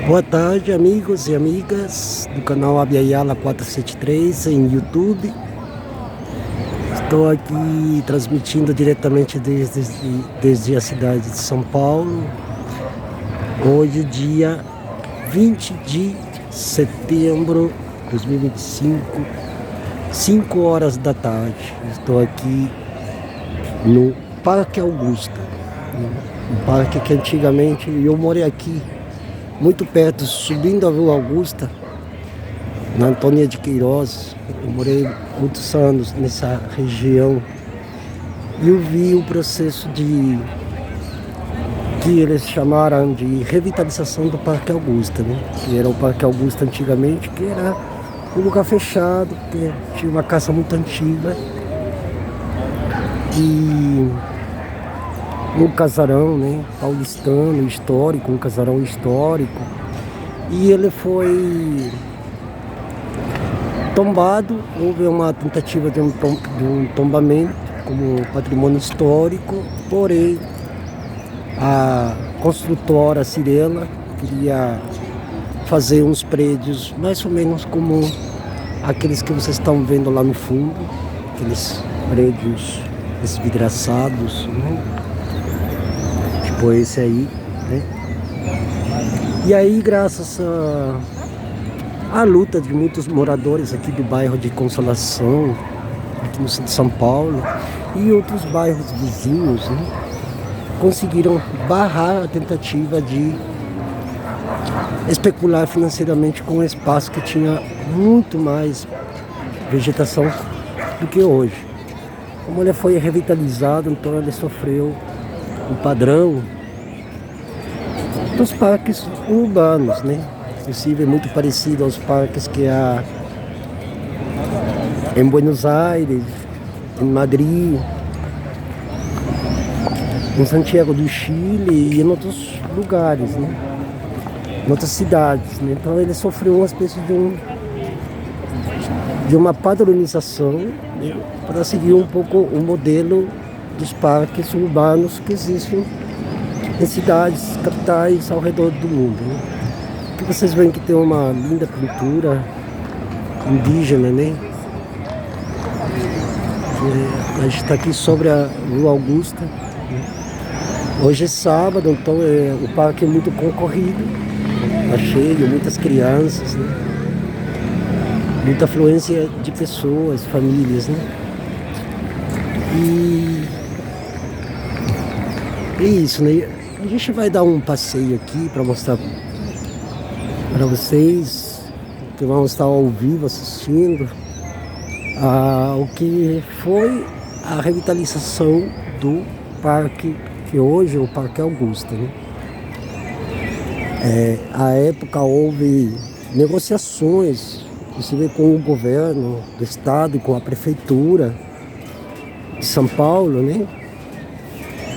Boa tarde, amigos e amigas do canal Abiaiala 473 em YouTube. Estou aqui transmitindo diretamente desde a cidade de São Paulo. Hoje, dia 20 de setembro de 2025, 5 horas da tarde. Estou aqui no Parque Augusta, um parque que antigamente eu morei aqui, muito perto, subindo a Rua Augusta, na Antônia de Queiroz. Eu morei muitos anos nessa região e eu vi o processo que eles chamaram de revitalização do Parque Augusta, né? Que era o Parque Augusta antigamente, que era um lugar fechado, que tinha uma casa muito antiga e um casarão, né, paulistano, histórico, um casarão histórico, e ele foi tombado. Houve uma tentativa de um tombamento como patrimônio histórico, porém a construtora Cirela queria fazer uns prédios mais ou menos como aqueles que vocês estão vendo lá no fundo, aqueles prédios esvidraçados, né? Tipo esse aí, né? E aí, graças à luta de muitos moradores aqui do bairro de Consolação, aqui no centro de São Paulo, e outros bairros vizinhos, né, conseguiram barrar a tentativa de especular financeiramente com um espaço que tinha muito mais vegetação do que hoje. Como ele foi revitalizado, então ele sofreu um padrão dos parques urbanos, né? Inclusive muito parecido aos parques que há em Buenos Aires, em Madrid, em Santiago do Chile e em outros lugares, né? Em outras cidades, né? Então ele sofreu uma espécie de uma padronização, né, para seguir um pouco o modelo dos parques urbanos que existem em cidades, capitais ao redor do mundo, né? Aqui vocês veem que tem uma linda pintura indígena, né? A gente está aqui sobre a Rua Augusta, né? Hoje é sábado, então o parque é muito concorrido, está cheio, muitas crianças, né? Muita afluência de pessoas, famílias, né? E é isso, né? A gente vai dar um passeio aqui para mostrar para vocês que vão estar ao vivo assistindo o que foi a revitalização do parque, que hoje é o Parque Augusta, né? À época houve negociações, inclusive com o governo do estado e com a prefeitura de São Paulo, né,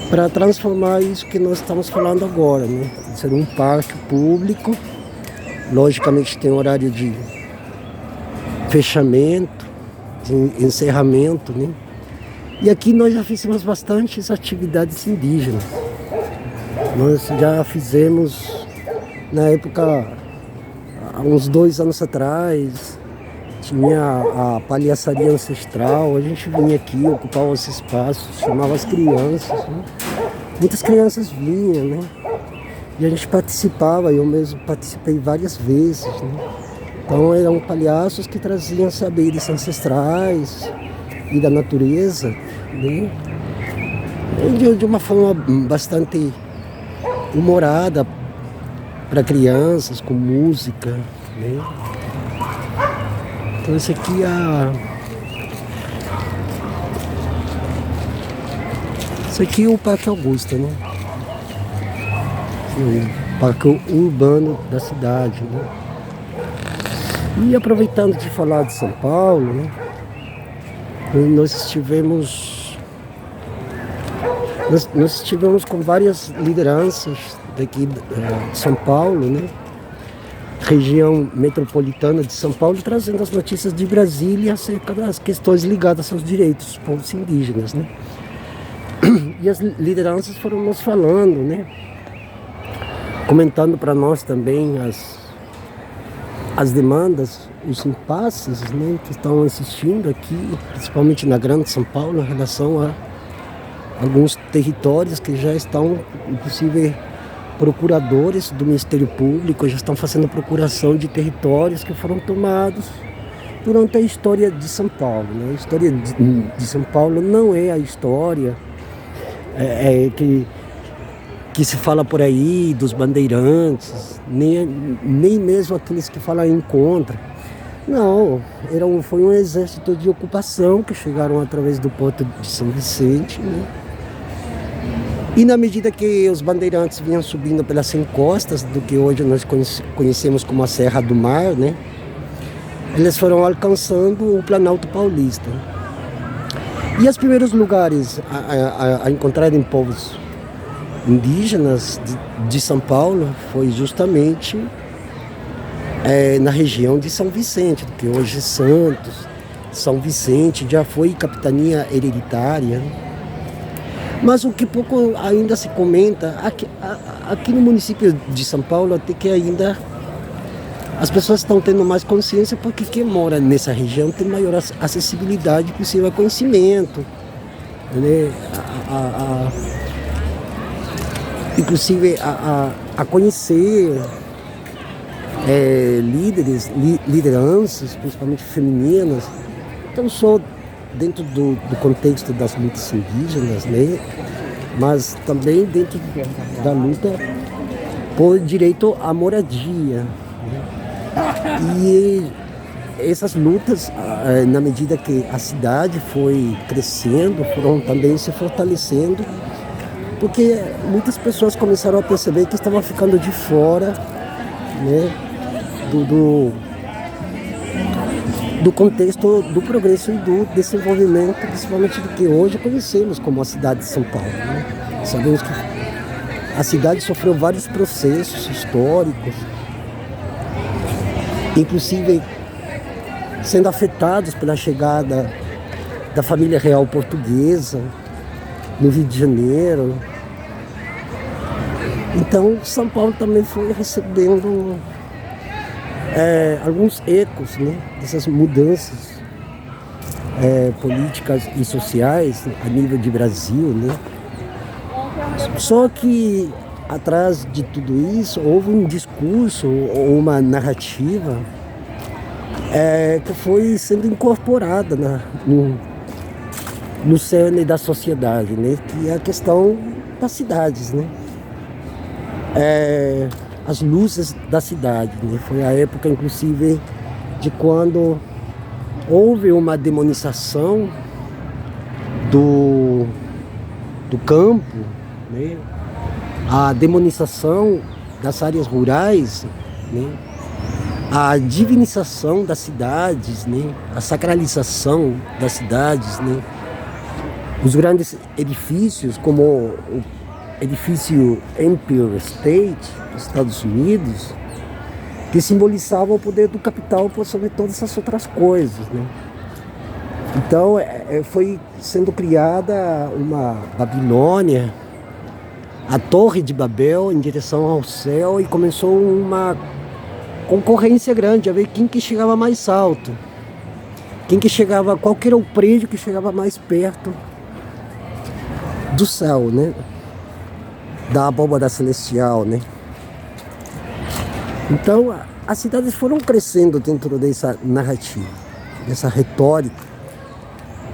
para transformar isso que nós estamos falando agora, né, ser um parque público. Logicamente tem horário de fechamento, de encerramento, né? E aqui nós já fizemos bastantes atividades indígenas. Nós já fizemos, na época, há uns 2 anos atrás, tinha a palhaçaria ancestral. A gente vinha aqui, ocupava os espaços, chamava as crianças, né? Muitas crianças vinham, né? E a gente participava, eu mesmo participei várias vezes, né? Então eram palhaços que traziam saberes ancestrais e da natureza, né? E de uma forma bastante humorada para crianças, com música, né? Então esse aqui é o Parque Augusta, né? O parque urbano da cidade, né? E aproveitando de falar de São Paulo, né, nós estivemos com várias lideranças daqui de São Paulo, né, região metropolitana de São Paulo, trazendo as notícias de Brasília acerca das questões ligadas aos direitos dos povos indígenas, né? E as lideranças foram nos falando, né, comentando para nós também as demandas, os impasses, né, que estão existindo aqui, principalmente na Grande São Paulo, em relação a alguns territórios que já estão, inclusive, procuradores do Ministério Público já estão fazendo procuração de territórios que foram tomados durante a história de São Paulo, né? A história de São Paulo não é a história que se fala por aí dos bandeirantes, nem mesmo aqueles que falam em contra. Não, foi um exército de ocupação que chegaram através do Porto de São Vicente, né? E na medida que os bandeirantes vinham subindo pelas encostas do que hoje nós conhecemos como a Serra do Mar, né? Eles foram alcançando o Planalto Paulista. E os primeiros lugares a encontrarem povos indígenas de São Paulo foi justamente na região de São Vicente, que hoje é Santos. São Vicente já foi capitania hereditária. Mas o que pouco ainda se comenta, aqui no município de São Paulo, até que ainda as pessoas estão tendo mais consciência, porque quem mora nessa região tem maior acessibilidade possível a conhecimento, né? Inclusive a conhecer lideranças, principalmente femininas. Então só dentro do contexto das lutas indígenas, né? Mas também dentro da luta por direito à moradia, né? E essas lutas, na medida que a cidade foi crescendo, foram também se fortalecendo, porque muitas pessoas começaram a perceber que estavam ficando de fora, né, do contexto do progresso e do desenvolvimento, principalmente do que hoje conhecemos como a cidade de São Paulo, né? Sabemos que a cidade sofreu vários processos históricos, inclusive sendo afetados pela chegada da família real portuguesa no Rio de Janeiro. Então São Paulo também foi recebendo alguns ecos, né, dessas mudanças políticas e sociais a nível de Brasil, né? Só que atrás de tudo isso houve um discurso ou uma narrativa que foi sendo incorporada no cerne da sociedade, né? Que é a questão das cidades, né? As luzes da cidade, né? Foi a época, inclusive, de quando houve uma demonização do campo, né? A demonização das áreas rurais, né? A divinização das cidades, né? A sacralização das cidades, né? Os grandes edifícios, como o edifício Empire State dos Estados Unidos, que simbolizava o poder do capital por sobre todas essas outras coisas, né? Então foi sendo criada uma Babilônia, a Torre de Babel em direção ao céu, e começou uma concorrência grande, a ver quem que chegava mais alto, qual que era o prédio que chegava mais perto do céu, né? Da abóbada celestial, né? Então as cidades foram crescendo dentro dessa narrativa, dessa retórica,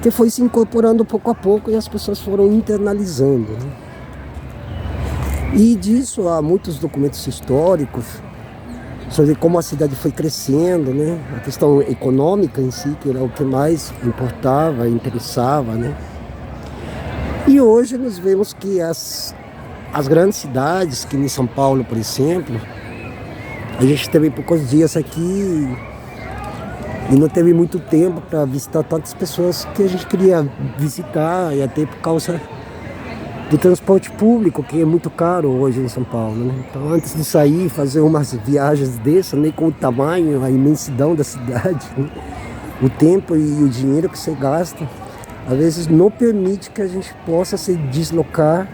que foi se incorporando pouco a pouco e as pessoas foram internalizando, né? E disso há muitos documentos históricos sobre como a cidade foi crescendo, né? A questão econômica em si, que era o que mais importava, interessava, né? E hoje nós vemos que as grandes cidades, que em São Paulo, por exemplo, a gente teve poucos dias aqui e não teve muito tempo para visitar tantas pessoas que a gente queria visitar, e até por causa do transporte público, que é muito caro hoje em São Paulo, né? Então, antes de sair, fazer umas viagens dessas, nem com o tamanho, a imensidão da cidade, né? O tempo e o dinheiro que você gasta, às vezes não permite que a gente possa se deslocar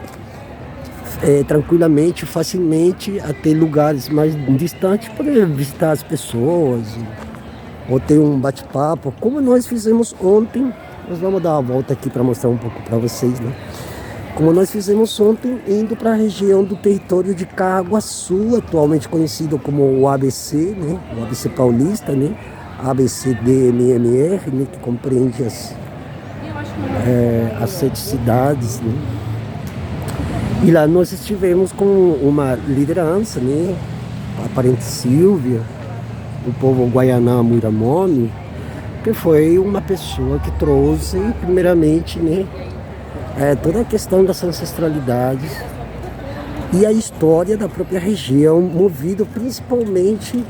tranquilamente, facilmente, até lugares mais distantes, poder visitar as pessoas, ou ter um bate-papo, como nós fizemos ontem. Nós vamos dar uma volta aqui para mostrar um pouco para vocês, né? Como nós fizemos ontem, indo para a região do território de Carraguaçu, atualmente conhecido como o ABC, né? O ABC paulista, né? ABCDMMR, né? Que compreende as 7 cidades, né? E lá nós estivemos com uma liderança, né? A Parente Silvia, o povo Guaianá Muiramomi, que foi uma pessoa que trouxe, primeiramente, né? Toda a questão das ancestralidades e a história da própria região, movido principalmente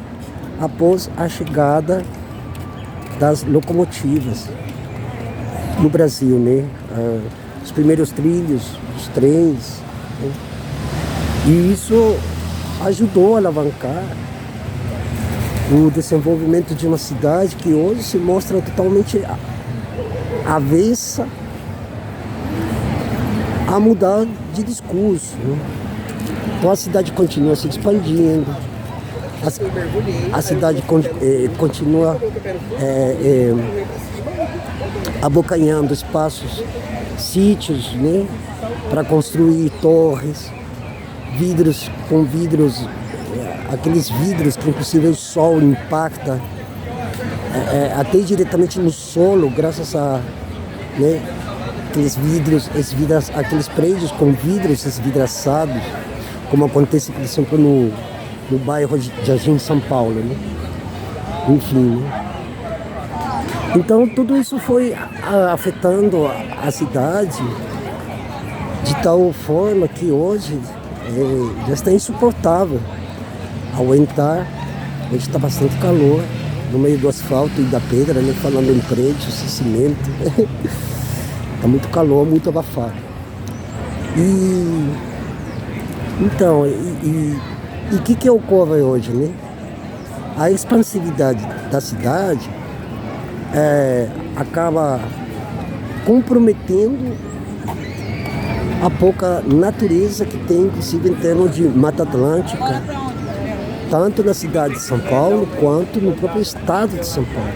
após a chegada das locomotivas no Brasil, né? Os primeiros trilhos, os trens, né? E isso ajudou a alavancar o desenvolvimento de uma cidade que hoje se mostra totalmente avessa a mudar de discurso, né? Então a cidade continua se expandindo, a cidade continua abocanhando espaços, sítios, né? Para construir torres, vidros, aqueles vidros que inclusive o sol impacta até diretamente no solo, graças a, né? Aqueles prédios com vidros esvidraçados, como acontece, por exemplo, no bairro de Jardim São Paulo, né? Enfim, né? Então tudo isso foi afetando a cidade de tal forma que hoje já está insuportável aguentar. Hoje está bastante calor no meio do asfalto e da pedra, né? Falando em prédios, cimento. Está muito calor, muito abafado. Então, o que ocorre hoje, né? A expansividade da cidade acaba comprometendo a pouca natureza que tem, inclusive em termos de Mata Atlântica, tanto na cidade de São Paulo quanto no próprio estado de São Paulo.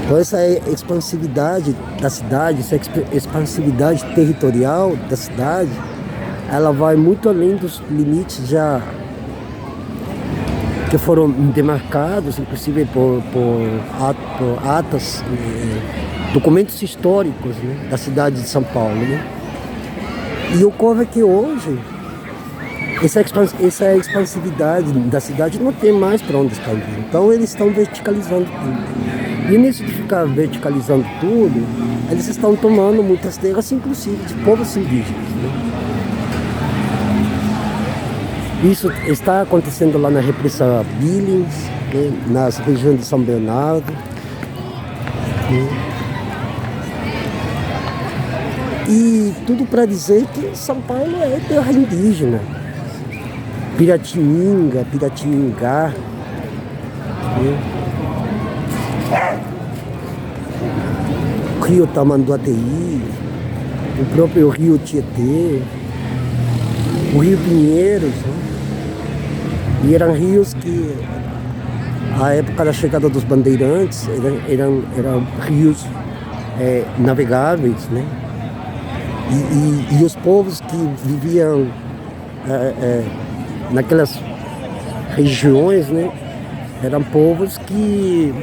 Então essa expansividade da cidade, essa expansividade territorial da cidade, ela vai muito além dos limites já que foram demarcados, inclusive por atas, documentos históricos, né, da cidade de São Paulo, né? E ocorre que hoje essa expansividade da cidade não tem mais para onde expandir. Então eles estão verticalizando tudo. E nisso de ficar verticalizando tudo, eles estão tomando muitas terras, inclusive de povos indígenas, né? Isso está acontecendo lá na represa Billings, né? Nas regiões de São Bernardo, né? E tudo para dizer que São Paulo é terra indígena. Piratiningá, né? O rio Tamanduateí, o próprio rio Tietê, o rio Pinheiros, né? E eram rios que, à época da chegada dos bandeirantes, eram rios navegáveis, né? E os povos que viviam naquelas regiões, né? Eram povos que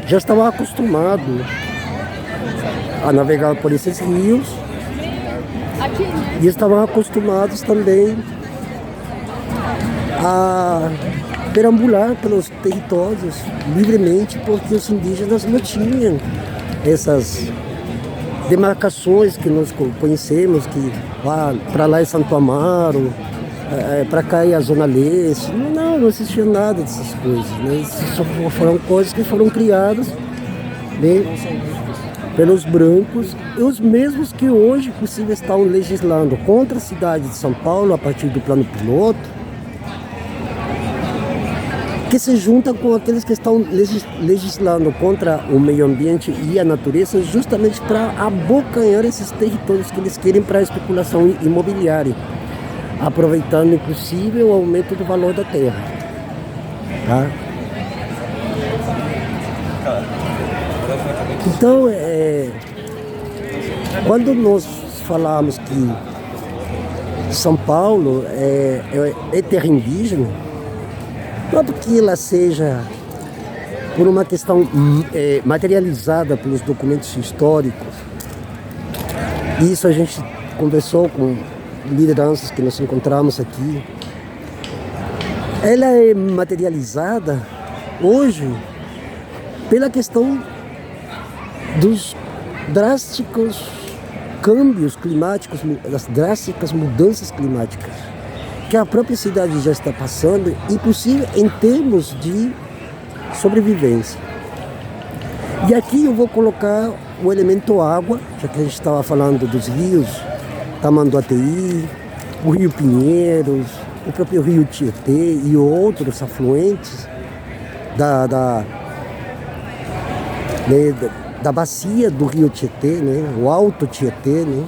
já estavam acostumados a navegar por esses rios e estavam acostumados também a perambular pelos territórios livremente, porque os indígenas não tinham essas demarcações que nós conhecemos, que para lá é Santo Amaro, para cá é a Zona Leste. Não existia nada dessas coisas, né? Isso foram coisas que foram criadas, né, pelos brancos, e os mesmos que hoje, inclusive, estão legislando contra a cidade de São Paulo a partir do plano piloto, que se juntam com aqueles que estão legislando contra o meio ambiente e a natureza, justamente para abocanhar esses territórios que eles querem para a especulação imobiliária. aproveitando inclusive o aumento do valor da terra, tá? Então, quando nós falamos que São Paulo é terra indígena, não é porque ela seja por uma questão materializada pelos documentos históricos. Isso a gente conversou com lideranças que nós encontramos aqui. Ela é materializada hoje pela questão dos drásticos câmbios climáticos, das drásticas mudanças climáticas que a própria cidade já está passando, inclusive em termos de sobrevivência. E aqui eu vou colocar o elemento água, já que a gente estava falando dos rios, Tamanduateí, o Rio Pinheiros, o próprio Rio Tietê e outros afluentes da bacia do Rio Tietê, né? O Alto Tietê, né?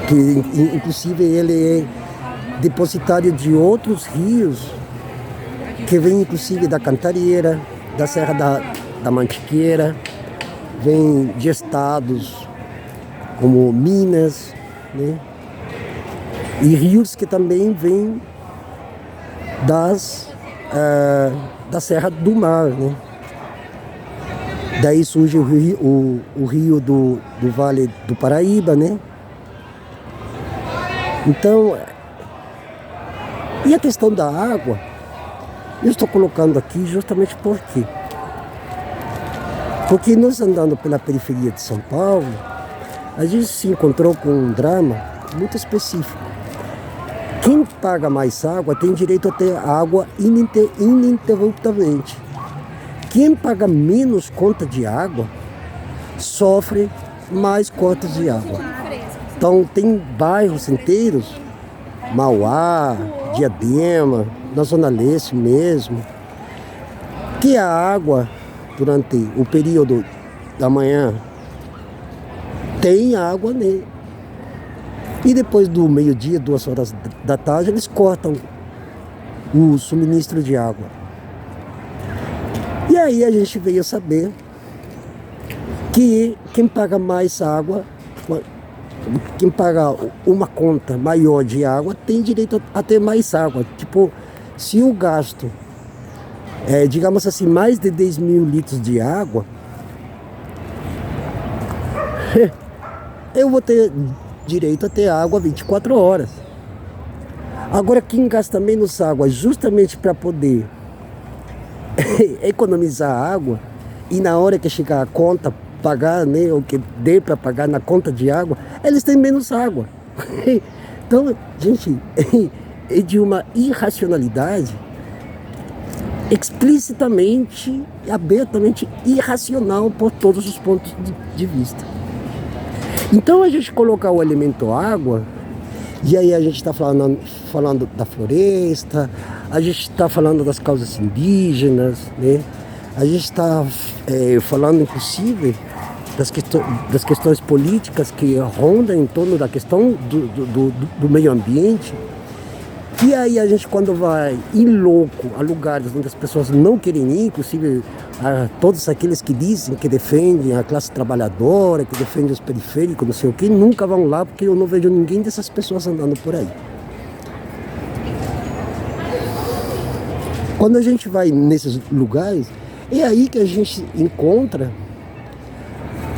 Que inclusive ele é depositário de outros rios que vêm inclusive da Cantareira, da Serra da Mantiqueira, vem de estados como Minas, né? E rios que também vêm da Serra do Mar, né? Daí surge o rio do Vale do Paraíba, né? Então, e a questão da água, eu estou colocando aqui justamente por quê? Porque nós andando pela periferia de São Paulo, a gente se encontrou com um drama muito específico. Quem paga mais água tem direito a ter água ininterruptamente. Quem paga menos conta de água sofre mais cotas de água. Então tem bairros inteiros, Mauá, Diadema, na Zona Leste mesmo, que a água durante o período da manhã tem água nele. E depois do meio-dia, 2 horas da tarde, eles cortam o suministro de água. E aí a gente veio saber que quem paga mais água, quem paga uma conta maior de água, tem direito a ter mais água. Tipo, se o gasto digamos assim, mais de 10 mil litros de água, eu vou ter direito a ter água 24 horas. Agora, quem gasta menos água justamente para poder economizar água e na hora que chegar a conta pagar, né, o que dê para pagar na conta de água, eles têm menos água. Então, gente, é de uma irracionalidade explicitamente, abertamente irracional por todos os pontos de vista. Então, a gente colocar o elemento água, e aí a gente está falando da floresta, a gente está falando das causas indígenas, né? A gente está falando, inclusive, das questões políticas que rondam em torno da questão do meio ambiente. E aí a gente, quando vai em louco a lugares onde as pessoas não querem ir, inclusive todos aqueles que dizem que defendem a classe trabalhadora, que defendem os periféricos, não sei o que, nunca vão lá, porque eu não vejo ninguém dessas pessoas andando por aí. Quando a gente vai nesses lugares, é aí que a gente encontra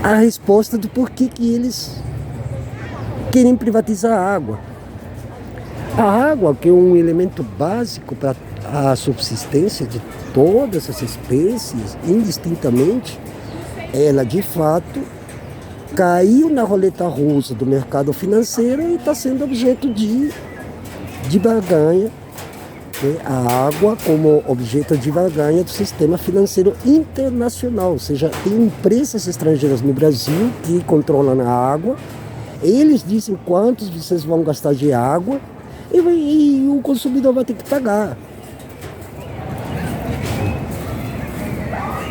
a resposta do porquê que eles querem privatizar a água. A água, que é um elemento básico para a subsistência de todas as espécies, indistintamente, ela de fato caiu na roleta russa do mercado financeiro e está sendo objeto de barganha. A água como objeto de barganha do sistema financeiro internacional, ou seja, tem empresas estrangeiras no Brasil que controlam a água, eles dizem quantos vocês vão gastar de água e o consumidor vai ter que pagar.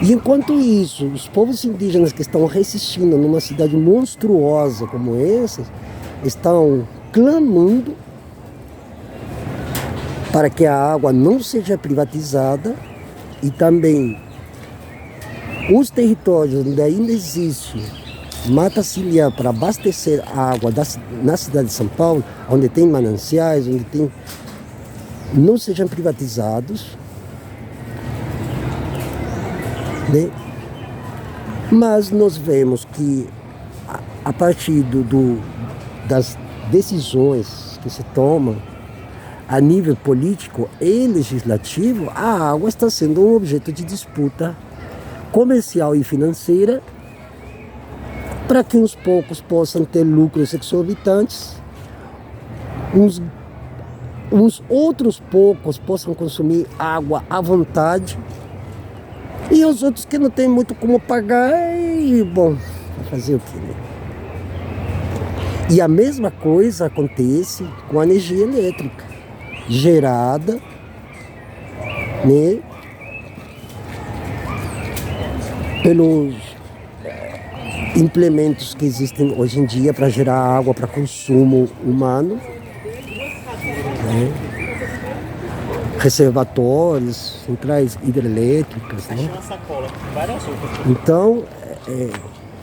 E enquanto isso, os povos indígenas que estão resistindo numa cidade monstruosa como essa, estão clamando para que a água não seja privatizada e também os territórios onde ainda existe mata ciliar para abastecer a água na cidade de São Paulo, onde tem mananciais, onde tem, não sejam privatizados, né? Mas nós vemos que a partir das decisões que se tomam a nível político e legislativo, a água está sendo um objeto de disputa comercial e financeira para que uns poucos possam ter lucros exorbitantes, uns outros poucos possam consumir água à vontade e os outros que não têm muito como pagar, e bom, vai fazer o quê, né? E a mesma coisa acontece com a energia elétrica, gerada, né, pelos implementos que existem hoje em dia para gerar água para consumo humano, né? Reservatórios, centrais hidrelétricas, né? Então,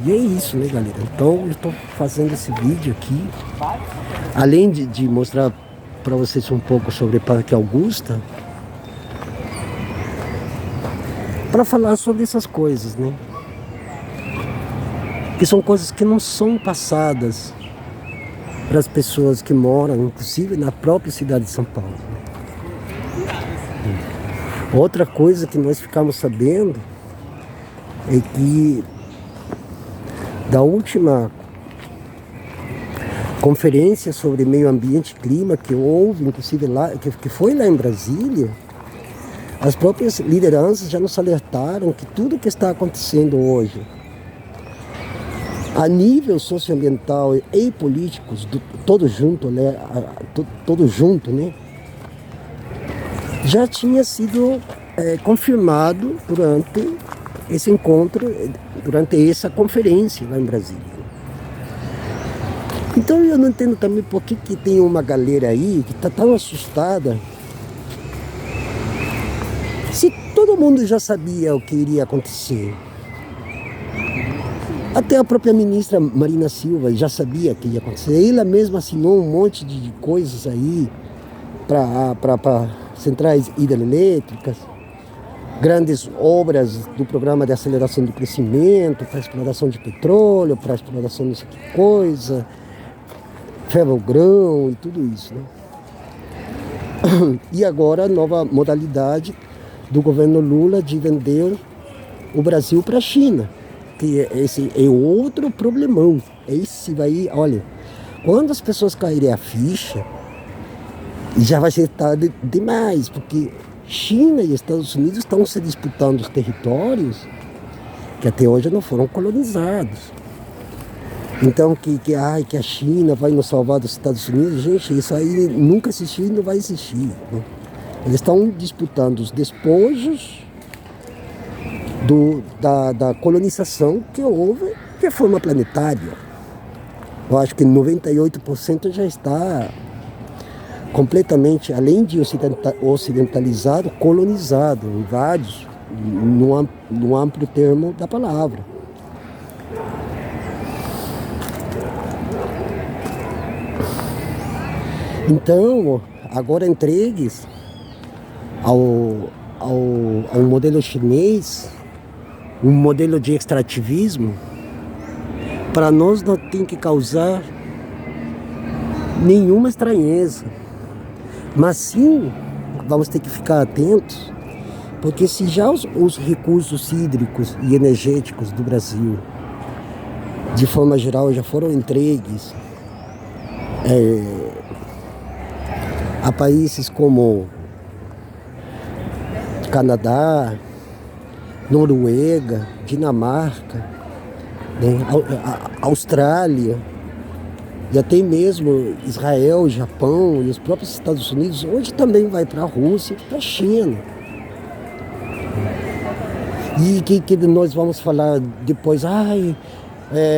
e é isso, né, galera? Então, eu estou fazendo esse vídeo aqui, além de mostrar para vocês um pouco sobre o Parque Augusta, para falar sobre essas coisas, né? Que são coisas que não são passadas para as pessoas que moram, inclusive na própria cidade de São Paulo. Outra coisa que nós ficamos sabendo é que da última conferência sobre meio ambiente e clima que houve, inclusive lá, que foi lá em Brasília, as próprias lideranças já nos alertaram que tudo que está acontecendo hoje a nível socioambiental e políticos, todo junto, né, já tinha sido confirmado durante esse encontro, durante essa conferência lá em Brasília. Então eu não entendo também por que tem uma galera aí que está tão assustada, se todo mundo já sabia o que iria acontecer. Até a própria ministra Marina Silva já sabia que ia acontecer. Ela mesma assinou um monte de coisas aí para centrais hidrelétricas, grandes obras do programa de aceleração do crescimento, para exploração de petróleo, para exploração de que coisa, ferro-grão e tudo isso, né? E agora a nova modalidade do governo Lula de vender o Brasil para a China. Que esse é outro problemão. Esse vai, olha, quando as pessoas caírem a ficha, já vai ser tarde demais, porque China e Estados Unidos estão se disputando os territórios que até hoje não foram colonizados. Então que a China vai nos salvar dos Estados Unidos, gente, isso aí nunca existiu e não vai existir, né? Eles estão disputando os despojos da colonização que houve de forma planetária. Eu acho que 98% já está completamente, além de ocidentalizado, colonizado, em vários, no amplo termo da palavra. Então, agora entregues ao modelo chinês, um modelo de extrativismo, para nós não tem que causar nenhuma estranheza, mas sim vamos ter que ficar atentos, porque se já os recursos hídricos e energéticos do Brasil, de forma geral, já foram entregues a países como Canadá, Noruega, Dinamarca, né, Austrália, e até mesmo Israel, Japão e os próprios Estados Unidos, hoje também vai para a Rússia e para a China. E que nós vamos falar depois,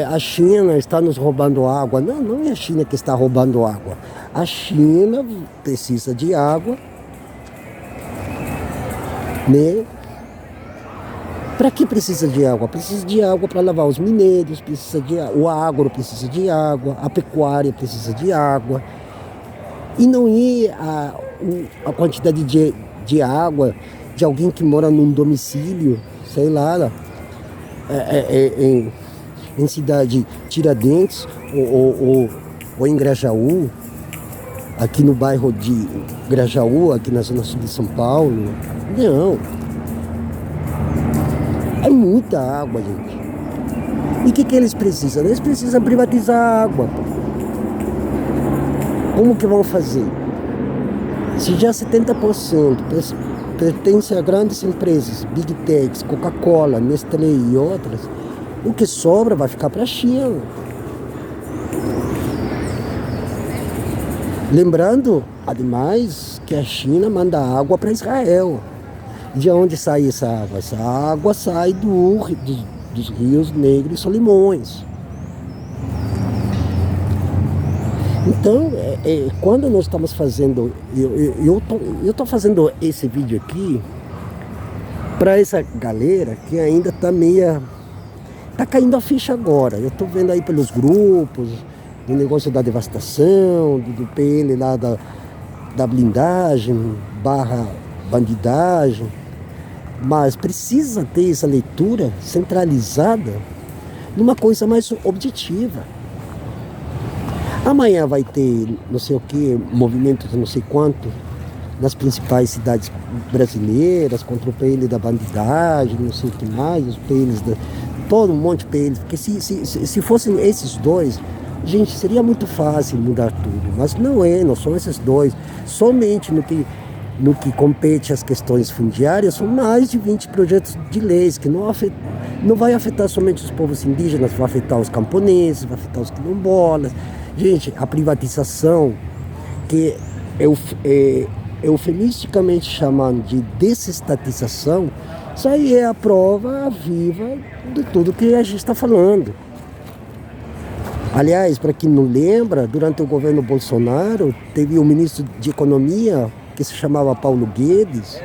a China está nos roubando água. Não, não é a China que está roubando água. A China precisa de água, né? Para que precisa de água? Precisa de água para lavar os minérios, o agro precisa de água, a pecuária precisa de água. E não é a quantidade de água de alguém que mora num domicílio, sei lá, em cidade Tiradentes ou em Grajaú, aqui no bairro de Grajaú, aqui na zona sul de São Paulo. Não. É muita água, gente. E o que eles precisam? Eles precisam privatizar a água. Como que vão fazer? Se já 70% pertence a grandes empresas, Big Techs, Coca-Cola, Nestlé e outras, o que sobra vai ficar para a China. Lembrando, ademais, que a China manda água para Israel. De onde sai essa água? Essa água sai dos rios Negro e Solimões. Então, quando nós estamos fazendo... Eu tô fazendo esse vídeo aqui para essa galera que ainda está meia... Está caindo a ficha agora. Eu estou vendo aí pelos grupos, do negócio da devastação, do PL lá da blindagem, bandidagem. Mas precisa ter essa leitura centralizada numa coisa mais objetiva. Amanhã vai ter não sei o que, movimentos não sei quanto, nas principais cidades brasileiras, contra o PL da bandidagem, não sei o que mais, os PLs, todo um monte de PLs. Porque se fossem esses dois, gente, seria muito fácil mudar tudo. Mas não são esses dois. Somente no que compete às questões fundiárias, são mais de 20 projetos de leis que não vai afetar somente os povos indígenas, vai afetar os camponeses, vai afetar os quilombolas. Gente, a privatização, que eufemisticamente chamando de desestatização, isso aí é a prova viva de tudo que a gente está falando. Aliás, para quem não lembra, durante o governo Bolsonaro, teve um ministro de Economia que se chamava Paulo Guedes,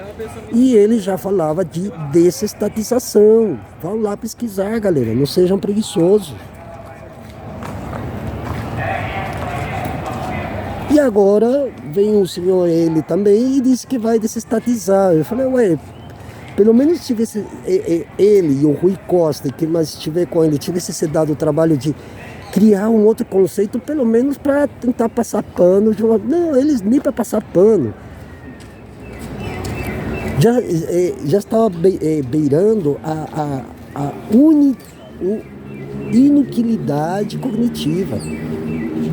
e ele já falava de desestatização. Vão lá pesquisar, galera, não sejam preguiçosos. E agora vem o senhor ele também e disse que vai desestatizar. Eu falei, ué, pelo menos se tivesse ele e o Rui Costa, que mais estiver com ele, tivesse se dado o trabalho de criar um outro conceito, pelo menos para tentar passar pano. Não, eles nem para passar pano. Já estava beirando a inutilidade cognitiva.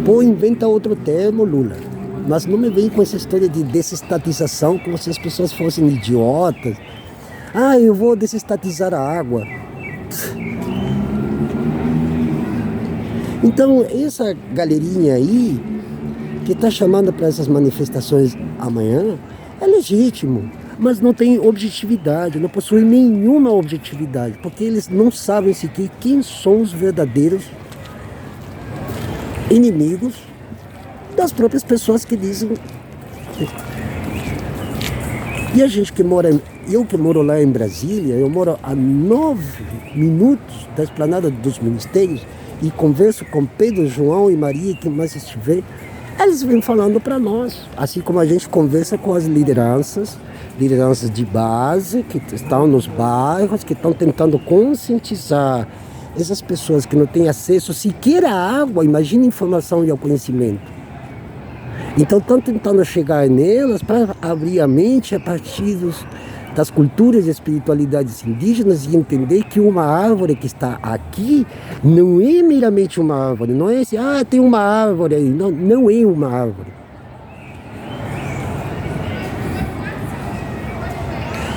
Pô, inventa outro termo, Lula. Mas não me vem com essa história de desestatização, como se as pessoas fossem idiotas. Ah, eu vou desestatizar a água. Então, essa galerinha aí, que está chamando para essas manifestações amanhã, é legítimo, mas não tem objetividade, não possui nenhuma objetividade, porque eles não sabem sequer quem são os verdadeiros inimigos das próprias pessoas que dizem. E a gente que mora, eu que moro lá em Brasília, eu moro a 9 minutos da esplanada dos ministérios e converso com Pedro, João e Maria, quem mais estiver, eles vêm falando para nós, assim como a gente conversa com as lideranças de base que estão nos bairros, que estão tentando conscientizar essas pessoas que não têm acesso sequer à água, imagina a informação e ao conhecimento. Então estão tentando chegar nelas para abrir a mente a partir das culturas e espiritualidades indígenas e entender que uma árvore que está aqui não é meramente uma árvore, não é assim, tem uma árvore aí, não é uma árvore.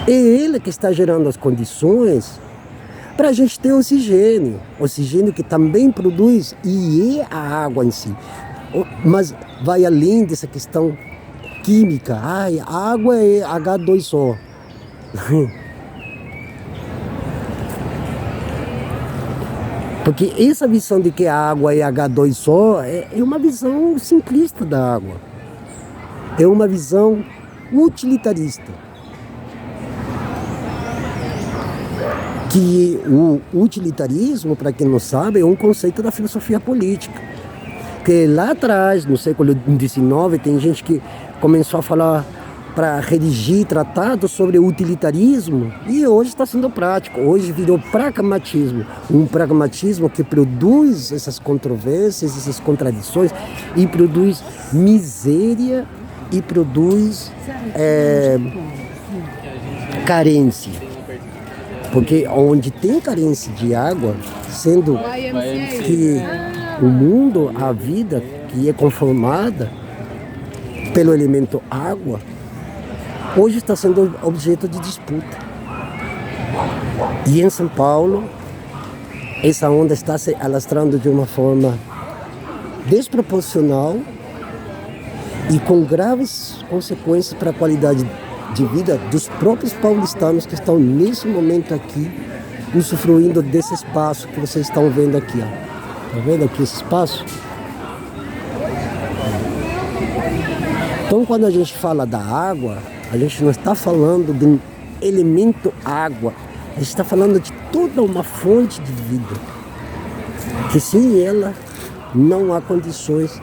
É ele que está gerando as condições para a gente ter oxigênio que também produz e é a água em si. Mas vai além dessa questão química. A água é H2O. Porque essa visão de que a água é H2O é uma visão simplista da água. É uma visão utilitarista. Que o utilitarismo, para quem não sabe, é um conceito da filosofia política. Que lá atrás, no século XIX, tem gente que começou a falar para redigir tratados sobre utilitarismo e hoje está sendo prático. Hoje virou pragmatismo. Um pragmatismo que produz essas controvérsias, essas contradições e produz miséria e produz carência. Porque onde tem carência de água, sendo que o mundo, a vida que é conformada pelo elemento água, hoje está sendo objeto de disputa. E em São Paulo, essa onda está se alastrando de uma forma desproporcional e com graves consequências para a qualidade de vida dos próprios paulistanos que estão nesse momento aqui usufruindo desse espaço que vocês estão vendo aqui. Está vendo aqui esse espaço? Então, quando a gente fala da água, a gente não está falando de um elemento água, a gente está falando de toda uma fonte de vida, que sem ela não há condições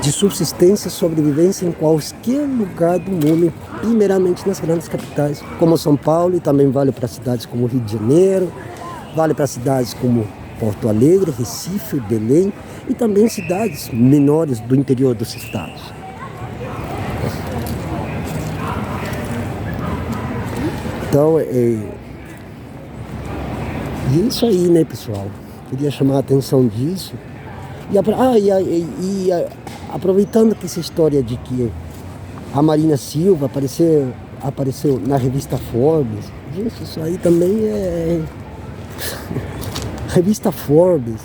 de subsistência e sobrevivência em qualquer lugar do mundo, primeiramente nas grandes capitais, como São Paulo, e também vale para cidades como Rio de Janeiro, vale para cidades como Porto Alegre, Recife, Belém, e também cidades menores do interior dos estados. Então, é isso aí, né, pessoal? Queria chamar a atenção disso. E aproveitando que essa história de que a Marina Silva apareceu na revista Forbes, gente, isso aí também é... Revista Forbes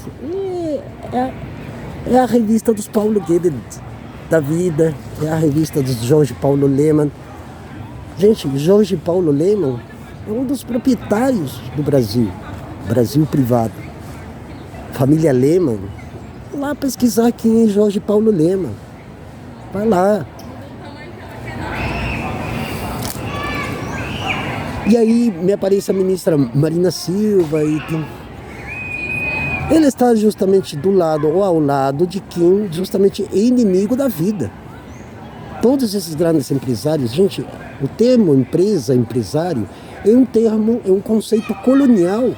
é a revista dos Paulo Guedes da vida, é a revista dos Jorge Paulo Lemann. Gente, Jorge Paulo Lemann é um dos proprietários do Brasil privado. Família Lemann. Vai lá pesquisar quem é Jorge Paulo Lemann. Vai lá. E aí me aparece a ministra Marina Silva e ele está justamente do lado ou ao lado de quem justamente é inimigo da vida. Todos esses grandes empresários, gente, o termo empresa, empresário, é um conceito colonial.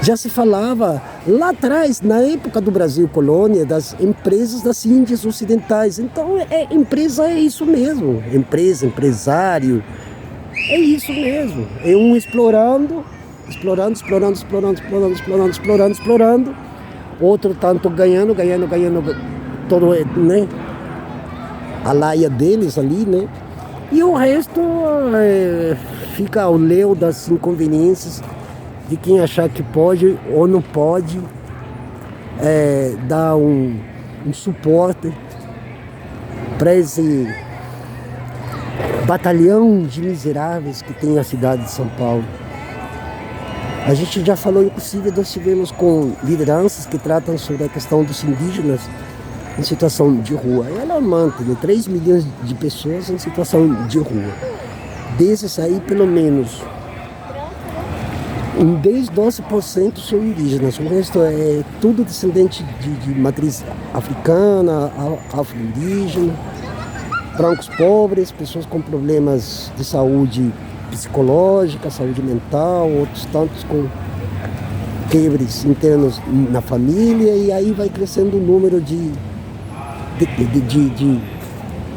Já se falava lá atrás, na época do Brasil colônia, das empresas das Índias Ocidentais. Então, empresa é isso mesmo. Empresa, empresário, é isso mesmo. É um explorando. Outro tanto ganhando, todo, né? A laia deles ali, né? E o resto fica ao léu das inconveniências de quem achar que pode ou não pode dar um suporte para esse batalhão de miseráveis que tem a cidade de São Paulo. A gente já falou, inclusive, nós tivemos com lideranças que tratam sobre a questão dos indígenas em situação de rua. É alarmante, né? 3 milhões de pessoas em situação de rua. Desses aí, pelo menos, 10, 12% são indígenas. O resto é tudo descendente de matriz africana, afro-indígena, brancos pobres, pessoas com problemas de saúde psicológica, saúde mental, outros tantos com quebres internos na família, e aí vai crescendo o número de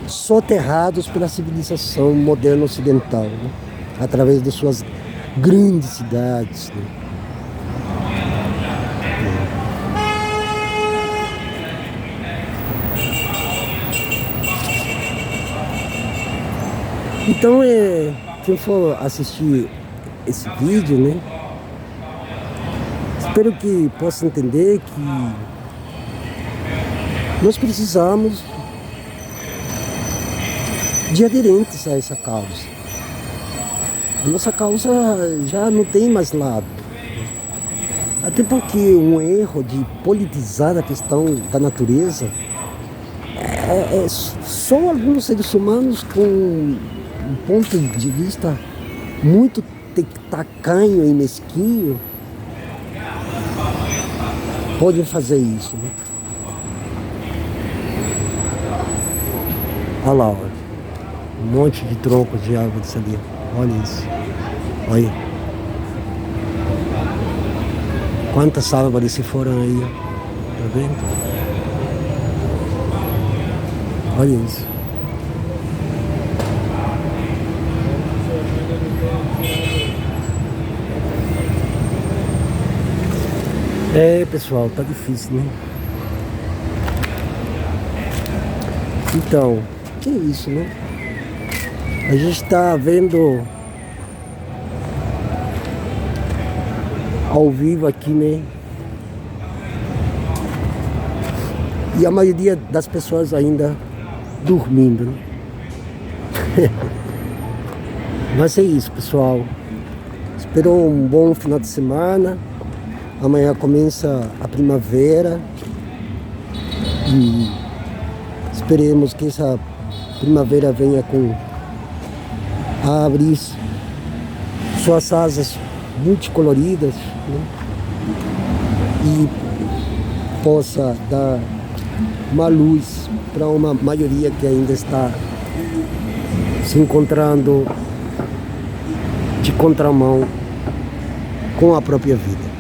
soterrados pela civilização moderna ocidental, né? Através de suas grandes cidades, né? Então, quem for assistir esse vídeo, né, espero que possa entender que nós precisamos de aderentes a essa causa. A nossa causa já não tem mais lado. Até porque um erro de politizar a questão da natureza só alguns seres humanos com um ponto de vista muito tacanho e mesquinho podem fazer isso, né? Olha lá, olha. Um monte de troncos de árvores ali. Olha isso. Olha. Quantas árvores se foram aí, ó. Tá vendo? Olha isso. Pessoal, tá difícil, né? Então, que é isso, né? A gente tá vendo ao vivo aqui, né? E a maioria das pessoas ainda dormindo, né? Mas é isso, pessoal. Espero um bom final de semana. Amanhã começa a primavera e esperemos que essa primavera venha a abrir suas asas multicoloridas, né? E possa dar uma luz para uma maioria que ainda está se encontrando de contramão com a própria vida.